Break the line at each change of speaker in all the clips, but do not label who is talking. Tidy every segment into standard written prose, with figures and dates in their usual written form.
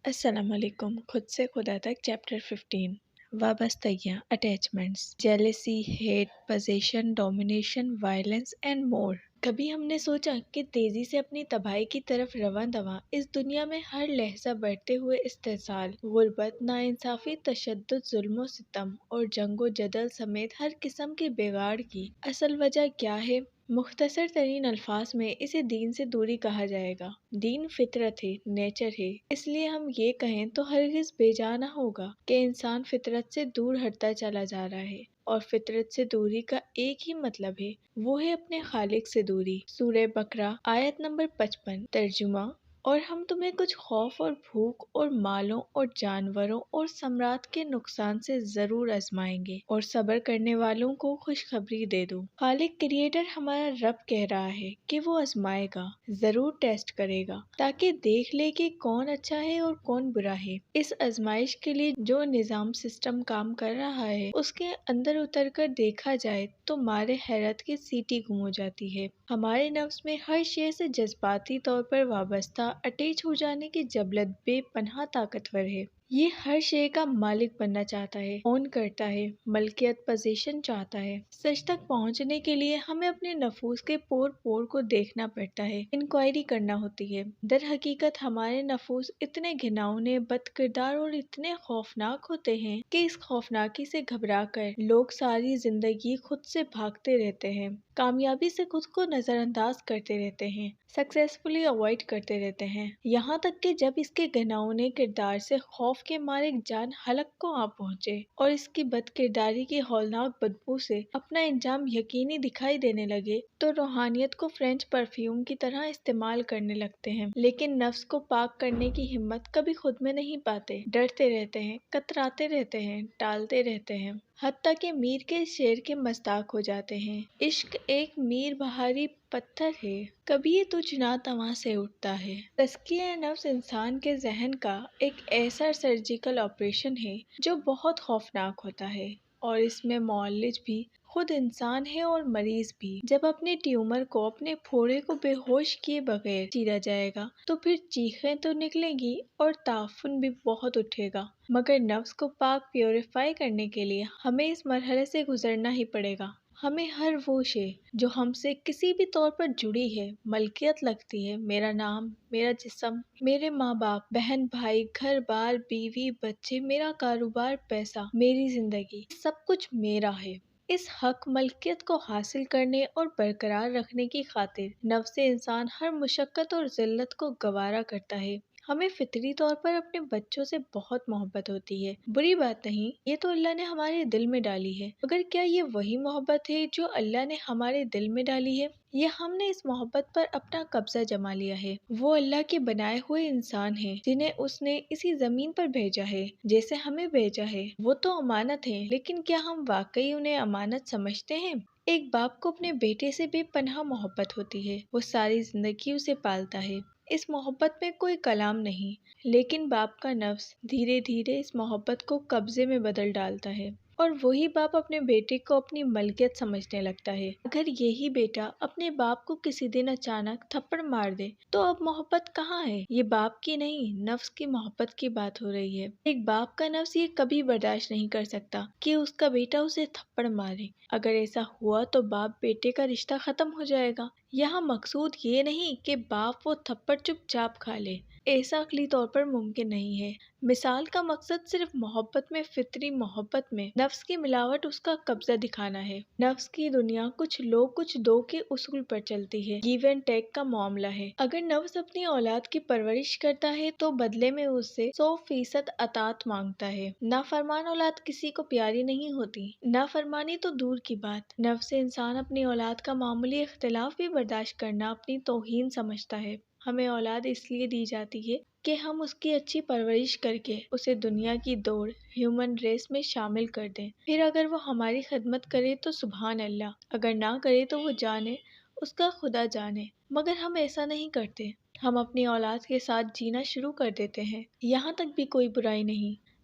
السلام علیکم۔ خود سے خدا تک چیپٹر 15 وابستگیاں attachments jealousy hate position domination violence and more. کبھی ہم نے سوچا کہ تیزی سے اپنی تباہی کی طرف رواں دواں اس دنیا میں ہر لحظہ بڑھتے ہوئے استحصال غربت ناانصافی تشدد ظلم و ستم اور جنگ و جدل سمیت ہر قسم کے بگاڑ کی اصل وجہ کیا ہے؟ مختصر ترین الفاظ میں اسے دین سے دوری کہا جائے گا۔ دین فطرت ہے، نیچر ہے، اس لیے ہم یہ کہیں تو ہرگز بے جا نہ ہوگا کہ انسان فطرت سے دور ہٹتا چلا جا رہا ہے، اور فطرت سے دوری کا ایک ہی مطلب ہے، وہ ہے اپنے خالق سے دوری۔ سورہ بقرہ آیت نمبر 55۔ ترجمہ: اور ہم تمہیں کچھ خوف اور بھوک اور مالوں اور جانوروں اور ثمرات کے نقصان سے ضرور آزمائیں گے، اور صبر کرنے والوں کو خوشخبری دے دو۔ خالق کریٹر ہمارا رب کہہ رہا ہے کہ وہ آزمائے گا، ضرور ٹیسٹ کرے گا، تاکہ دیکھ لے کہ کون اچھا ہے اور کون برا ہے۔ اس آزمائش کے لیے جو نظام سسٹم کام کر رہا ہے اس کے اندر اتر کر دیکھا جائے تو مارے حیرت کی سیٹی گم ہو جاتی ہے۔ ہمارے نفس میں ہر شے سے جذباتی طور پر وابستہ اٹیچ ہو جانے کی جبلت بے پناہ طاقتور ہے۔ یہ ہر شے کا مالک بننا چاہتا ہے، اون کرتا ہے، ملکیت پوزیشن چاہتا ہے۔ سچ تک پہنچنے کے لیے ہمیں اپنے نفوس کے پور پور کو دیکھنا پڑتا ہے، انکوائری کرنا ہوتی ہے۔ در حقیقت ہمارے نفوس اتنے گھناؤنے، بد کردار اور اتنے خوفناک ہوتے ہیں کہ اس خوفناکی سے گھبرا کر لوگ ساری زندگی خود سے بھاگتے رہتے ہیں، کامیابی سے خود کو نظر انداز کرتے رہتے ہیں، سکسیسفلی اوائڈ کرتے رہتے ہیں، یہاں تک کہ جب اس کے گھناؤنے کردار سے خوف کے مارے جان حلق کو آ پہنچے اور اس کی بد کرداری کی ہولناک بدبو سے اپنا انجام یقینی دکھائی دینے لگے تو روحانیت کو فرینچ پرفیوم کی طرح استعمال کرنے لگتے ہیں، لیکن نفس کو پاک کرنے کی ہمت کبھی خود میں نہیں پاتے، ڈرتے رہتے ہیں، کتراتے رہتے ہیں، ٹالتے رہتے ہیں، حتیٰ کہ میر کے شعر کے مصداق ہو جاتے ہیں: عشق ایک میر بہاری پتھر ہے، کبھی یہ تجھ ناتواں سے اٹھتا ہے۔ تزکیہ نفس انسان کے ذہن کا ایک ایسا سرجیکل آپریشن ہے جو بہت خوفناک ہوتا ہے، اور اس میں معالج بھی خود انسان ہے اور مریض بھی۔ جب اپنے ٹیومر کو، اپنے پھوڑے کو بے ہوش کیے بغیر چیرا جائے گا تو پھر چیخیں تو نکلیں گی اور تعفن بھی بہت اٹھے گا، مگر نفس کو پاک پیوریفائی کرنے کے لیے ہمیں اس مرحلے سے گزرنا ہی پڑے گا۔ ہمیں ہر وہ شے جو ہم سے کسی بھی طور پر جڑی ہے، ملکیت لگتی ہے، میرا نام، میرا جسم، میرے ماں باپ، بہن بھائی، گھر بار، بیوی بچے، میرا کاروبار، پیسہ، میری زندگی، سب کچھ میرا ہے۔ اس حق ملکیت کو حاصل کرنے اور برقرار رکھنے کی خاطر نفس انسان ہر مشقت اور ذلت کو گوارا کرتا ہے۔ ہمیں فطری طور پر اپنے بچوں سے بہت محبت ہوتی ہے، بری بات نہیں، یہ تو اللہ نے ہمارے دل میں ڈالی ہے، مگر کیا یہ وہی محبت ہے جو اللہ نے ہمارے دل میں ڈالی ہے، یا ہم نے اس محبت پر اپنا قبضہ جما لیا ہے؟ وہ اللہ کے بنائے ہوئے انسان ہیں جنہیں اس نے اسی زمین پر بھیجا ہے جیسے ہمیں بھیجا ہے، وہ تو امانت ہیں، لیکن کیا ہم واقعی انہیں امانت سمجھتے ہیں؟ ایک باپ کو اپنے بیٹے سے بے پناہ محبت ہوتی ہے، وہ ساری زندگی اسے پالتا ہے، اس محبت میں کوئی کلام نہیں، لیکن باپ کا نفس دھیرے دھیرے اس محبت کو قبضے میں بدل ڈالتا ہے، اور وہی باپ اپنے بیٹے کو اپنی ملکیت سمجھنے لگتا ہے۔ اگر یہی بیٹا اپنے باپ کو کسی دن اچانک تھپڑ مار دے تو اب محبت کہاں ہے؟ یہ باپ کی نہیں، نفس کی محبت کی بات ہو رہی ہے۔ ایک باپ کا نفس یہ کبھی برداشت نہیں کر سکتا کہ اس کا بیٹا اسے تھپڑ مارے، اگر ایسا ہوا تو باپ بیٹے کا رشتہ ختم ہو جائے گا۔ یہاں مقصود یہ نہیں کہ باپ وہ تھپڑ چپ چاپ کھا لے، ایسا عقلی طور پر ممکن نہیں ہے۔ مثال کا مقصد صرف محبت میں، فطری محبت میں نفس کی ملاوٹ، اس کا قبضہ دکھانا ہے۔ نفس کی دنیا کچھ لو کچھ دو کے اصول پر چلتی ہے، گیو اینڈ ٹیک کا معاملہ ہے۔ اگر نفس اپنی اولاد کی پرورش کرتا ہے تو بدلے میں اس سے 100% اطاعت مانگتا ہے۔ نافرمان اولاد کسی کو پیاری نہیں ہوتی، نافرمانی تو دور کی بات، نفس انسان اپنی اولاد کا معمولی اختلاف بھی برداشت کرنا اپنی توہین سمجھتا ہے۔ ہمیں اولاد اس لیے دی جاتی ہے کہ ہم اس کی اچھی پرورش کر کے اسے دنیا کی دوڑ، ہیومن ریس میں شامل کر دیں، پھر اگر وہ ہماری خدمت کرے تو سبحان اللہ، اگر نہ کرے تو وہ جانے، اس کا خدا جانے، مگر ہم ایسا نہیں کرتے۔ ہم اپنی اولاد کے ساتھ جینا شروع کر دیتے ہیں، یہاں تک بھی کوئی برائی نہیں،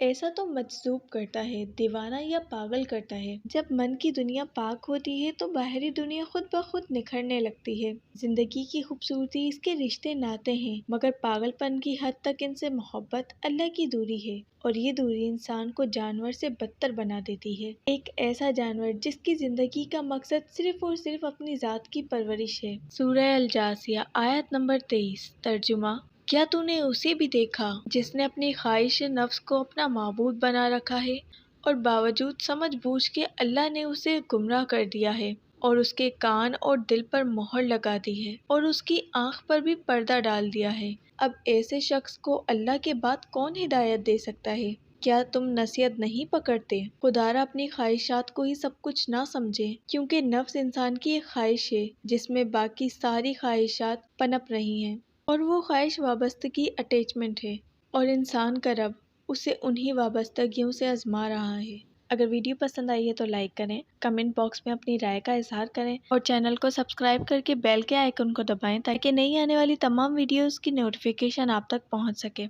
ایسا تو مجذوب کرتا ہے، دیوانہ یا پاگل کرتا ہے۔ جب من کی دنیا پاک ہوتی ہے تو باہری دنیا خود بخود نکھرنے لگتی ہے۔ زندگی کی خوبصورتی اس کے رشتے ناتے ہیں، مگر پاگل پن کی حد تک ان سے محبت اللہ کی دوری ہے، اور یہ دوری انسان کو جانور سے بدتر بنا دیتی ہے۔ ایک ایسا جانور جس کی زندگی کا مقصد صرف اور صرف اپنی ذات کی پرورش ہے۔ سورہ الجاثیہ آیت نمبر 23۔ ترجمہ: کیا تو نے اسے بھی دیکھا جس نے اپنی خواہش نفس کو اپنا معبود بنا رکھا ہے، اور باوجود سمجھ بوجھ کے اللہ نے اسے گمراہ کر دیا ہے، اور اس کے کان اور دل پر مہر لگا دی ہے، اور اس کی آنکھ پر بھی پردہ ڈال دیا ہے۔ اب ایسے شخص کو اللہ کے بعد کون ہدایت دے سکتا ہے؟ کیا تم نصیحت نہیں پکڑتے؟ خدارا اپنی خواہشات کو ہی سب کچھ نہ سمجھے، کیونکہ نفس انسان کی ایک خواہش ہے جس میں باقی ساری خواہشات پنپ رہی ہیں، اور وہ خواہش وابستگی اٹیچمنٹ ہے، اور انسان کا رب اسے انہی وابستگیوں سے آزما رہا ہے۔ اگر ویڈیو پسند آئی ہے تو لائک کریں، کمنٹ باکس میں اپنی رائے کا اظہار کریں، اور چینل کو سبسکرائب کر کے بیل کے آئیکن کو دبائیں تاکہ نئی آنے والی تمام ویڈیوز کی نوٹیفیکیشن آپ تک پہنچ سکے۔